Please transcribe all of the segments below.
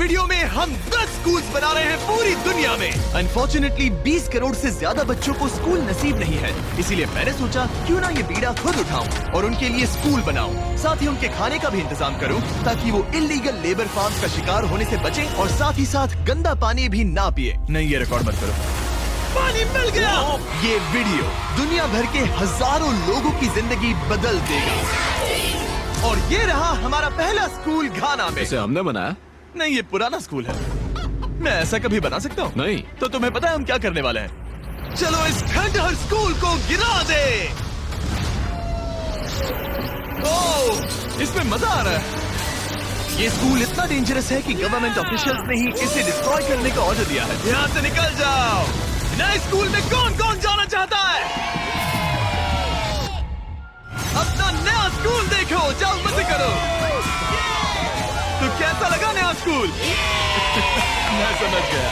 Video में हम 10 schools बना रहे हैं पूरी दुनिया में। अनफॉर्चुनेटली 20 करोड़ से ज्यादा बच्चों को स्कूल नसीब नहीं है, इसीलिए मैंने सोचा क्यों ना ये बीड़ा खुद उठाऊं और उनके लिए स्कूल बनाऊं। साथ ही उनके खाने का भी इंतजाम करूं ताकि वो इलीगल लेबर फार्म्स का शिकार होने से बचें और साथ ही साथ गंदा पानी भी ना पिए। नहीं, ये रिकॉर्ड मत करो। पानी मिल गया। ये वीडियो दुनिया भर के हजारों लोगों की जिंदगी बदल देगा। और ये रहा हमारा पहला स्कूल घाना में। इसे हमने बनाया? नहीं, ये पुराना स्कूल है। मैं ऐसा कभी बना सकता हूँ? नहीं। तो तुम्हें पता है हम क्या करने वाले हैं? चलो इस खंडहर स्कूल को गिरा दे। ओह, इसमें मजा आ रहा है। ये स्कूल इतना डेंजरस है कि गवर्नमेंट ऑफिशियल्स ने ही इसे डिस्ट्रॉय करने का ऑर्डर दिया है। यहाँ से निकल जाओ। नए स्कूल में कौन कौन जाना चाहता है? अपना नया स्कूल देखो, जाओ मजे करो। तो कैसा लगा नया स्कूल? मैं समझ गया।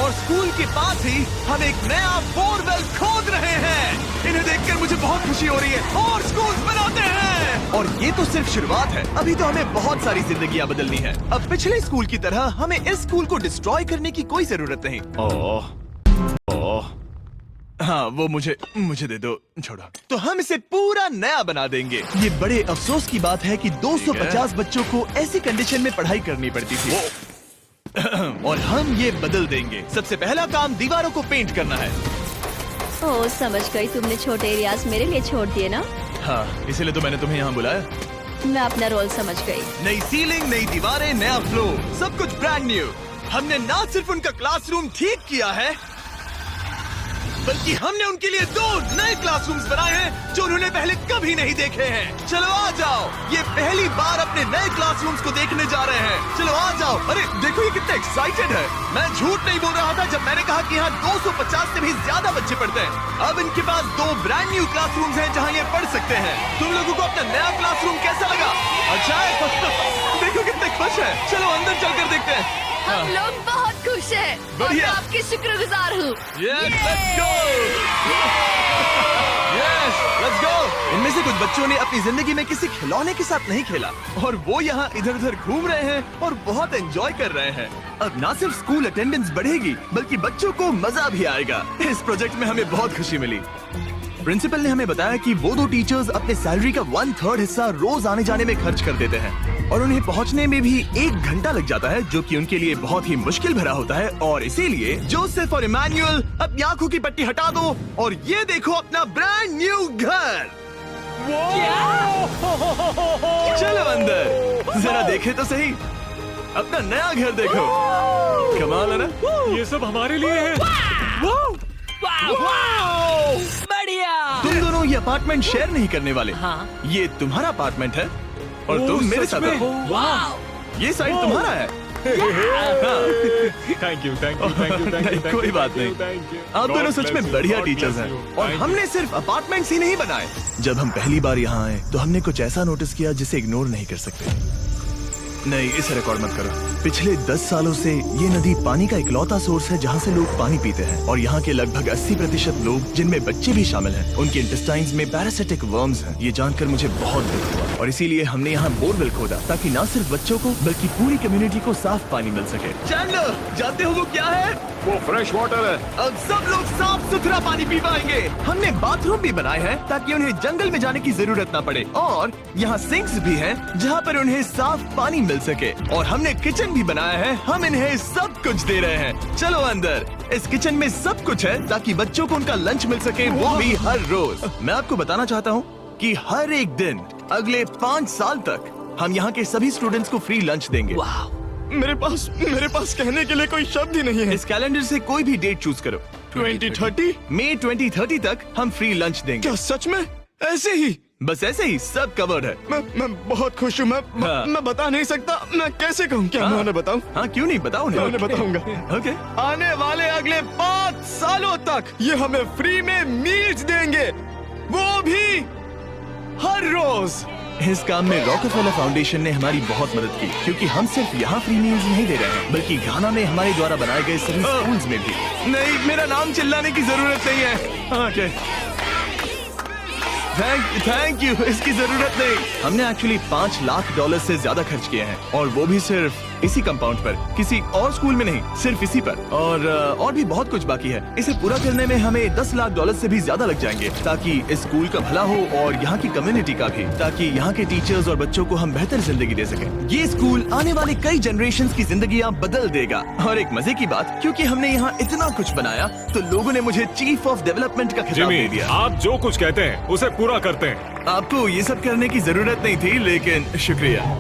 और स्कूल के पास ही हम एक नया बोरवेल खोद रहे हैं। इन्हें देखकर मुझे बहुत खुशी हो रही है। और स्कूल बनाते हैं। और ये तो सिर्फ शुरुआत है, अभी तो हमें बहुत सारी जिंदगियां बदलनी है। अब पिछले स्कूल की तरह हमें इस स्कूल को डिस्ट्रॉय करने की कोई जरूरत नहीं। हाँ, वो मुझे दे दो, छोड़ो। तो हम इसे पूरा नया बना देंगे। ये बड़े अफसोस की बात है कि 250 बच्चों को ऐसी कंडीशन में पढ़ाई करनी पड़ती थी। और हम ये बदल देंगे। सबसे पहला काम दीवारों को पेंट करना है। ओह, समझ गई। तुमने छोटे एरियाज मेरे लिए छोड़ दिए ना? हाँ, इसीलिए तो मैंने तुम्हें यहाँ बुलाया। मैं अपना रोल समझ गई। नई सीलिंग, नई दीवारें, नया फ्लोर, सब कुछ ब्रांड न्यू। हमने ना सिर्फ उनका क्लासरूम ठीक किया है, बल्कि हमने उनके लिए 2 नए क्लासरूम्स बनाए हैं जो उन्होंने पहले कभी नहीं देखे हैं। चलो आ जाओ, ये पहली बार अपने नए क्लासरूम्स को देखने जा रहे हैं। चलो आ जाओ। अरे देखो, ये कितने एक्साइटेड है। मैं झूठ नहीं बोल रहा था जब मैंने कहा कि यहाँ 250 से भी ज्यादा बच्चे पढ़ते हैं। अब इनके पास 2 ब्रांड न्यू क्लासरूम्स हैं जहाँ ये पढ़ सकते हैं। तुम लोगों को अपना नया क्लासरूम कैसा लगा? अच्छा है। देखो कितने खुश है। चलो अंदर चलकर देखते हैं। हम लोग बहुत खुश हैं और मैं आपकी शुक्रगुजार हूँ। Yes, let's go! Yes, let's go! इनमें से कुछ बच्चों ने अपनी जिंदगी में किसी खिलौने के साथ नहीं खेला और वो यहाँ इधर उधर घूम रहे हैं और बहुत एंजॉय कर रहे हैं। अब ना सिर्फ स्कूल अटेंडेंस बढ़ेगी बल्कि बच्चों को मजा भी आएगा। इस प्रोजेक्ट में हमें बहुत खुशी मिली। प्रिंसिपल ने हमें बताया कि वो 2 टीचर्स अपने सैलरी का 1/3 हिस्सा रोज आने जाने में खर्च कर देते हैं और उन्हें पहुंचने में भी 1 घंटा लग जाता है, जो कि उनके लिए बहुत ही मुश्किल भरा होता है। और इसीलिए जोसेफ और इमैनुअल अपनी आंखों की पट्टी हटा दो और ये देखो अपना ब्रांड न्यू घर। चलो अंदर जरा देखे तो सही, अपना नया घर देखो। कमाल है ना? ये सब हमारे लिए है। बढ़िया। तुम दोनों ये अपार्टमेंट शेयर नहीं करने वाले। हाँ। ये तुम्हारा अपार्टमेंट है और तुम मेरे साथ हो। ये साइड तुम्हारा है। Thank you, thank you, thank you, thank you. कोई बात नहीं। आप दोनों सच में बढ़िया टीचर्स हैं। और हमने सिर्फ अपार्टमेंट्स ही नहीं बनाए। जब हम पहली बार यहाँ आए तो हमने कुछ ऐसा नोटिस किया जिसे इग्नोर नहीं कर सकते। नहीं, इसे रिकॉर्ड मत करो। पिछले 10 सालों से ये नदी पानी का इकलौता सोर्स है जहाँ से लोग पानी पीते हैं और यहाँ के लगभग 80% लोग, जिनमें बच्चे भी शामिल हैं, उनके इंटेस्टाइन्स में पैरासिटिक वर्म्स हैं। ये जानकर मुझे बहुत दुख हुआ और इसीलिए हमने यहाँ बोरवेल खोदा ताकि न सिर्फ बच्चों को बल्कि पूरी कम्युनिटी को साफ पानी मिल सके। चैंडलर, जानते हो वो क्या है? वो फ्रेश वाटर है। अब सब लोग साफ सुथरा पानी पी पाएंगे। हमने बाथरूम भी बनाए हैं ताकि उन्हें जंगल में जाने की जरूरत न पड़े और यहाँ सिंक्स भी हैं जहाँ पर उन्हें साफ पानी मिल सके। और हमने किचन भी बनाया है। हम इन्हें सब कुछ दे रहे हैं। चलो अंदर। इस किचन में सब कुछ है ताकि बच्चों को उनका लंच मिल सके, वो भी हर रोज। मैं आपको बताना चाहता हूँ कि हर एक दिन अगले 5 साल तक हम यहाँ के सभी स्टूडेंट्स को फ्री लंच देंगे। मेरे पास कहने के लिए कोई शब्द ही नहीं है। इस कैलेंडर से कोई भी डेट चूज करो। 2030? मई 2030 तक हम फ्री लंच देंगे। क्या सच में? ऐसे ही? बस ऐसे ही, सब कवर्ड है। मैं बहुत खुश हूँ। मैं बता नहीं सकता। मैं कैसे कहूँ? क्या मैं उन्हें बताऊँ? हाँ, क्यों नहीं, बताओ मैं उन्हें बताऊंगा। ओके। आने वाले अगले 5 सालों तक ये हमें फ्री में मील्स देंगे, वो भी हर रोज। इस काम में रॉकफेलर फाउंडेशन ने हमारी बहुत मदद की क्योंकि हम सिर्फ यहाँ फ्री मील्स नहीं दे रहे हैं बल्कि घाना में हमारे द्वारा बनाए गए सभी स्कूल्स में भी। नहीं, मेरा नाम चिल्लाने की जरूरत नहीं है। ओके, थैंक यू, इसकी जरूरत नहीं। हमने एक्चुअली $5 लाख से ज्यादा खर्च किए हैं और वो भी सिर्फ इसी कंपाउंड पर, किसी और स्कूल में नहीं, सिर्फ इसी पर। और भी बहुत कुछ बाकी है। इसे पूरा करने में हमें $10 लाख से भी ज्यादा लग जाएंगे, ताकि इस स्कूल का भला हो और यहाँ की कम्युनिटी का भी, ताकि यहाँ के टीचर्स और बच्चों को हम बेहतर जिंदगी दे सकें। ये स्कूल आने वाले कई जनरेशंस की जिंदगियाँ बदल देगा। और एक मजे की बात, क्योंकि हमने यहाँ इतना कुछ बनाया, तो लोगों ने मुझे चीफ ऑफ डेवलपमेंट का खिताब दे जिमी, दिया। आप जो कुछ कहते हैं उसे पूरा करते हैं। आपको ये सब करने की जरूरत नहीं थी, लेकिन शुक्रिया।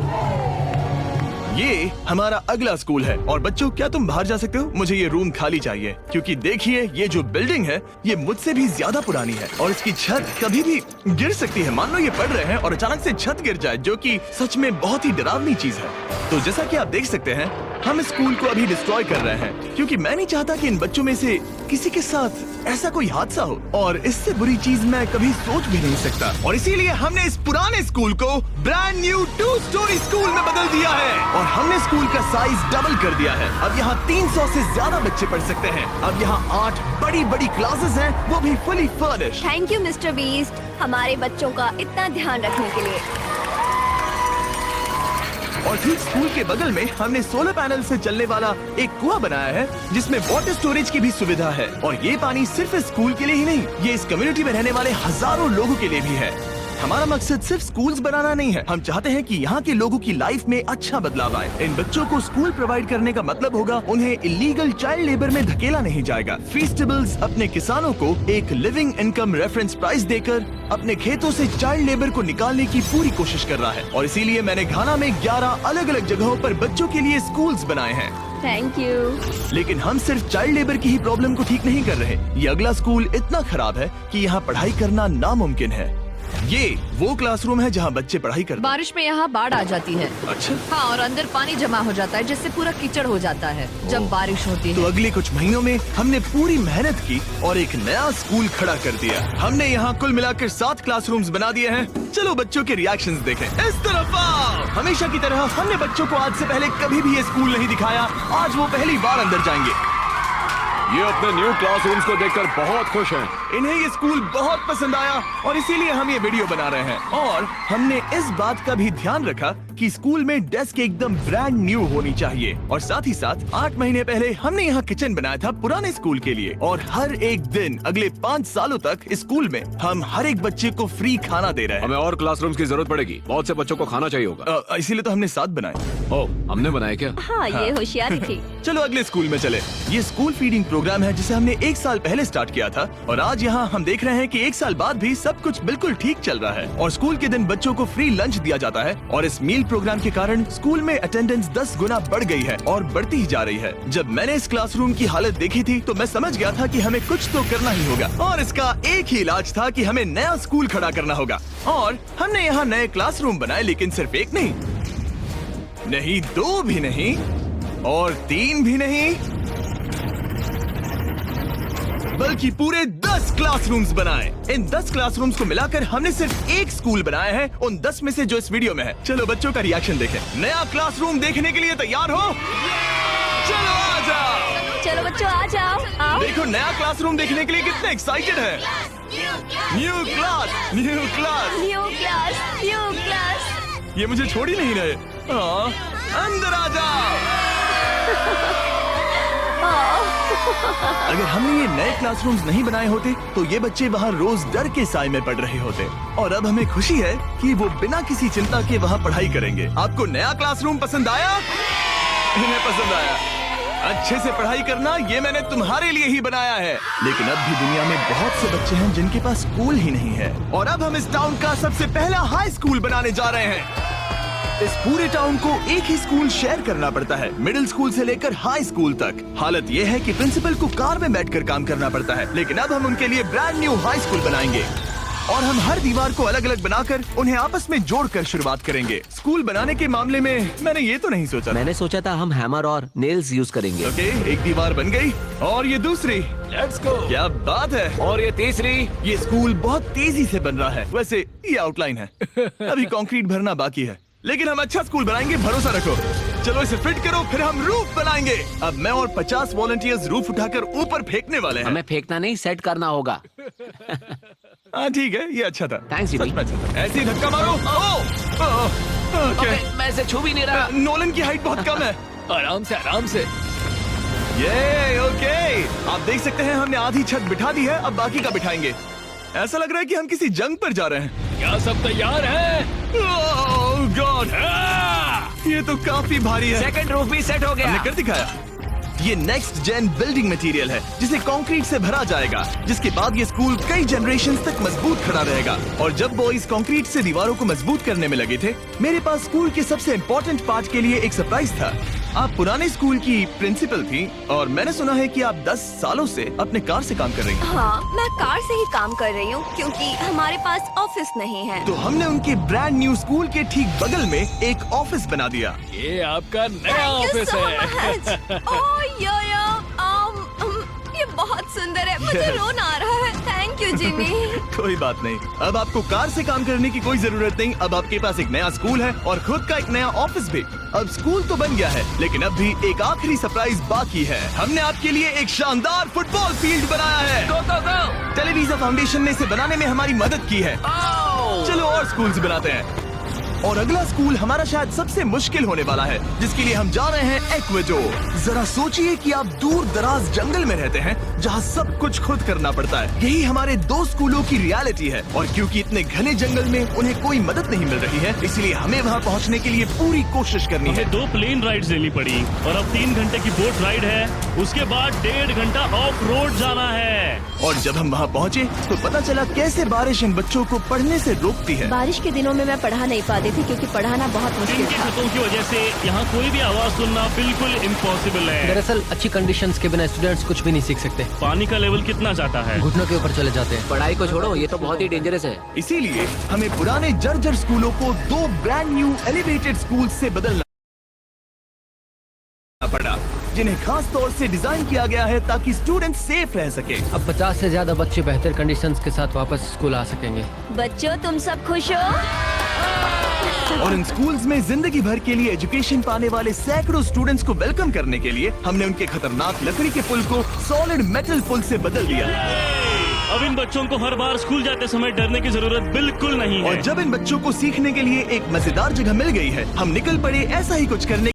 ये हमारा अगला स्कूल है। और बच्चों, क्या तुम बाहर जा सकते हो? मुझे ये रूम खाली चाहिए, क्योंकि देखिए ये जो बिल्डिंग है ये मुझसे भी ज्यादा पुरानी है और इसकी छत कभी भी गिर सकती है। मान लो ये पढ़ रहे हैं और अचानक से छत गिर जाए, जो कि सच में बहुत ही डरावनी चीज है। तो जैसा कि आप देख सकते हैं, हम इस स्कूल को अभी डिस्ट्रॉय कर रहे हैं, क्योंकि मैं नहीं चाहता कि इन बच्चों में से किसी के साथ ऐसा कोई हादसा हो, और इससे बुरी चीज मैं कभी सोच भी नहीं सकता। और इसीलिए हमने इस पुराने स्कूल को ब्रांड न्यू 2 स्टोरी स्कूल में बदल दिया है। और हमने स्कूल का साइज डबल कर दिया है। अब यहाँ 300 से ज्यादा बच्चे पढ़ सकते हैं। अब यहाँ 8 बड़ी बड़ी क्लासेस हैं, वो भी fully furnished. Thank you mister beast, हमारे बच्चों का इतना ध्यान रखने के लिए। और ठीक स्कूल के बगल में हमने सोलर पैनल से चलने वाला एक कुआं बनाया है, जिसमें वाटर स्टोरेज की भी सुविधा है। और ये पानी सिर्फ इस स्कूल के लिए ही नहीं, ये इस कम्युनिटी में रहने वाले हजारों लोगों के लिए भी है। हमारा मकसद सिर्फ स्कूल्स बनाना नहीं है, हम चाहते हैं कि यहाँ के लोगों की लाइफ में अच्छा बदलाव आए। इन बच्चों को स्कूल प्रोवाइड करने का मतलब होगा उन्हें इलीगल चाइल्ड लेबर में धकेला नहीं जाएगा। फीस्टेबल्स अपने किसानों को एक लिविंग इनकम रेफरेंस प्राइस देकर अपने खेतों से चाइल्ड लेबर को निकालने की पूरी कोशिश कर रहा है। और इसीलिए मैंने घाना में 11 अलग अलग जगहों पर बच्चों के लिए स्कूल्स बनाए हैं। Thank you. लेकिन हम सिर्फ चाइल्ड लेबर की ही प्रॉब्लम को ठीक नहीं कर रहे। ये अगला स्कूल इतना खराब है कि यहाँ पढ़ाई करना नामुमकिन है। ये वो क्लासरूम है जहाँ बच्चे पढ़ाई करते हैं। बारिश में यहाँ बाढ़ आ जाती है। अच्छा, हाँ, और अंदर पानी जमा हो जाता है, जिससे पूरा कीचड़ हो जाता है जब बारिश होती तो है। अगले कुछ महीनों में हमने पूरी मेहनत की और एक नया स्कूल खड़ा कर दिया। हमने यहाँ कुल मिलाकर 7 क्लासरूम्स बना दिए हैं। चलो बच्चों के रिएक्शंस देखें। इस तरफ आओ। हमेशा की तरह हमने बच्चों को आज से पहले कभी भी ये स्कूल नहीं दिखाया। आज वो पहली बार अंदर जाएंगे। ये अपने न्यू क्लासरूम्स को देखकर बहुत खुश हैं। इन्हें ये स्कूल बहुत पसंद आया और इसीलिए हम ये वीडियो बना रहे हैं। और हमने इस बात का भी ध्यान रखा कि स्कूल में डेस्क एकदम ब्रांड न्यू होनी चाहिए। और साथ ही साथ 8 महीने पहले हमने यहाँ किचन बनाया था पुराने स्कूल के लिए। और हर एक दिन अगले 5 सालों तक इस स्कूल में हम हर एक बच्चे को फ्री खाना दे रहे हैं। हमें और क्लासरूम्स की जरूरत पड़ेगी, बहुत से बच्चों को खाना चाहिए होगा। इसीलिए तो हमने 7 बनाए। ओह, हमने बनाए क्या? हाँ, ये होशियारी थी। चलो अगले स्कूल में चले। ये स्कूल फीडिंग प्रोग्राम है जिसे हमने 1 साल पहले स्टार्ट किया था। और आज यहाँ हम देख रहे हैं कि 1 साल बाद भी सब कुछ बिल्कुल ठीक चल रहा है। और स्कूल के दिन बच्चों को फ्री लंच दिया जाता है। और इस मील प्रोग्राम के कारण स्कूल में अटेंडेंस 10 गुना बढ़ गई है और बढ़ती ही जा रही है। जब मैंने इस क्लासरूम की हालत देखी थी तो मैं समझ गया था कि हमें कुछ तो करना ही होगा। और इसका एक ही इलाज था कि हमें नया स्कूल खड़ा करना होगा। और हमने यहाँ नए क्लासरूम बनाए, लेकिन सिर्फ एक नहीं, 2 भी नहीं और 3 भी नहीं, बल्कि पूरे 10 क्लासरूम्स बनाए। इन 10 क्लासरूम्स को मिलाकर हमने सिर्फ एक स्कूल बनाया है, उन 10 में से जो इस वीडियो में है। चलो बच्चों का रिएक्शन देखें। नया क्लासरूम देखने के लिए तैयार हो? चलो आ जाओ। चलो बच्चों आ जाओ, आओ। देखो नया क्लासरूम देखने के लिए कितने एक्साइटेड है। New class, new class. New class, new class. ये मुझे छोड़ ही नहीं रहे। हाँ, अंदर आ जाओ। अगर हमने ये नए क्लासरूम्स नहीं बनाए होते तो ये बच्चे वहाँ रोज डर के साए में पढ़ रहे होते। और अब हमें खुशी है कि वो बिना किसी चिंता के वहाँ पढ़ाई करेंगे। आपको नया क्लासरूम पसंद आया? इन्हें पसंद आया। अच्छे से पढ़ाई करना ये मैंने तुम्हारे लिए ही बनाया है। लेकिन अब भी दुनिया में बहुत से बच्चे हैं जिनके पास स्कूल ही नहीं है। और अब हम इस टाउन का सबसे पहला हाई स्कूल बनाने जा रहे हैं। इस पूरे टाउन को एक ही स्कूल शेयर करना पड़ता है, मिडिल स्कूल से लेकर हाई स्कूल तक। हालत ये है कि प्रिंसिपल को कार में बैठकर काम करना पड़ता है। लेकिन अब हम उनके लिए ब्रांड न्यू हाई स्कूल बनाएंगे। और हम हर दीवार को अलग अलग बनाकर उन्हें आपस में जोड़कर शुरुआत करेंगे। स्कूल बनाने के मामले में मैंने ये तो नहीं सोचा। मैंने सोचा था हम हैमर और नेल्स यूज करेंगे। ओके, एक दीवार बन गई और ये दूसरी। Let's go. क्या बात है। और ये तीसरी। ये स्कूल बहुत तेजी से बन रहा है। वैसे ये आउटलाइन है, अभी कंक्रीट भरना बाकी है। लेकिन हम अच्छा स्कूल बनाएंगे, भरोसा रखो। चलो इसे फिट करो, फिर हम रूफ बनाएंगे। अब मैं और 50 वॉलंटियर्स रूफ उठाकर ऊपर फेंकने वाले हैं। हमें फेंकना नहीं, सेट करना होगा। हाँ ठीक है, ये अच्छा था। Thanks, सच में अच्छा था। ऐसे ही धक्का मारो। ओके, मैं इसे छू भी नहीं रहा। नोलन की हाइट बहुत कम है। आराम से आराम से। ये ओके, आप देख सकते हैं हमने आधी छत बिठा दी है, अब बाकी का बिठाएंगे। ऐसा लग रहा है कि हम किसी जंग पर जा रहे हैं। क्या सब तैयार है? ओह गॉड, ये तो काफी भारी है। सेकंड रूफ भी सेट हो गया। हमने कर दिखाया। ये नेक्स्ट जेन बिल्डिंग मटेरियल है जिसे कंक्रीट से भरा जाएगा, जिसके बाद ये स्कूल कई जनरेशंस तक मजबूत खड़ा रहेगा। और जब बॉयज कंक्रीट से दीवारों को मजबूत करने में लगे थे, मेरे पास स्कूल के सबसे इम्पोर्टेंट पार्ट के लिए एक सरप्राइज था। आप पुराने स्कूल की प्रिंसिपल थी और मैंने सुना है कि आप 10 सालों से अपने कार से काम कर रही हैं। हाँ, मैं कार से ही काम कर रही हूँ क्योंकि हमारे पास ऑफिस नहीं है। तो हमने उनके ब्रांड न्यू स्कूल के ठीक बगल में एक ऑफिस बना दिया। ये आपका नया Thank you ऑफिस so है। much. ओह यो, ये बहुत सुंदर है, मुझे रोना आ रहा है। Thank you Jimmy. कोई बात नहीं, अब आपको कार से काम करने की कोई जरूरत नहीं। अब आपके पास एक नया स्कूल है और खुद का एक नया ऑफिस भी। अब स्कूल तो बन गया है, लेकिन अब भी एक आखिरी सरप्राइज बाकी है। हमने आपके लिए एक शानदार फुटबॉल फील्ड बनाया है। गो गो गो। टेलीविजन फाउंडेशन ने इसे बनाने में हमारी मदद की है। चलो और स्कूल्स बनाते हैं। और अगला स्कूल हमारा शायद सबसे मुश्किल होने वाला है, जिसके लिए हम जा रहे हैं एक्वेडोर। जरा सोचिए कि आप दूर दराज जंगल में रहते हैं जहां सब कुछ खुद करना पड़ता है। यही हमारे 2 स्कूलों की रियलिटी है। और क्योंकि इतने घने जंगल में उन्हें कोई मदद नहीं मिल रही है, इसलिए हमें वहां पहुंचने के लिए पूरी कोशिश करनी है। हमें 2 प्लेन राइड्स लेनी पड़ी और अब 3 घंटे की बोट राइड है। उसके बाद 1.5 घंटा ऑफ रोड जाना है। और जब हम वहां पहुंचे तो पता चला कैसे बारिश इन बच्चों को पढ़ने से रोकती है। बारिश के दिनों में मैं पढ़ा नहीं पाती थी क्योंकि पढ़ाना बहुत मुश्किल इनके था। छतों की वजह से यहाँ कोई भी आवाज सुनना बिल्कुल इम्पॉसिबल है। दरअसल अच्छी कंडीशंस के बिना स्टूडेंट्स कुछ भी नहीं सीख सकते। पानी का लेवल कितना जाता है? घुटनों के ऊपर चले जाते हैं। पढ़ाई को छोड़ो, ये तो बहुत ही डेंजरस है। इसीलिए हमें पुराने जर्जर स्कूलों को 2 ब्रांड न्यू एलिवेटेड स्कूल से बदलना पड़ा, जिन्हें खास तौर से डिजाइन किया गया है ताकि स्टूडेंट सेफ रह सके। अब 50 से ज्यादा बच्चे बेहतर कंडीशंस के साथ वापस स्कूल आ सकेंगे। बच्चों, तुम सब खुश हो? और इन स्कूल्स में जिंदगी भर के लिए एजुकेशन पाने वाले सैकड़ों स्टूडेंट्स को वेलकम करने के लिए हमने उनके खतरनाक लकड़ी के पुल को सॉलिड मेटल पुल से बदल दिया। अब इन बच्चों को हर बार स्कूल जाते समय डरने की जरूरत बिल्कुल नहीं है। और जब इन बच्चों को सीखने के लिए एक मजेदार जगह मिल गई है, हम निकल पड़े ऐसा ही कुछ करने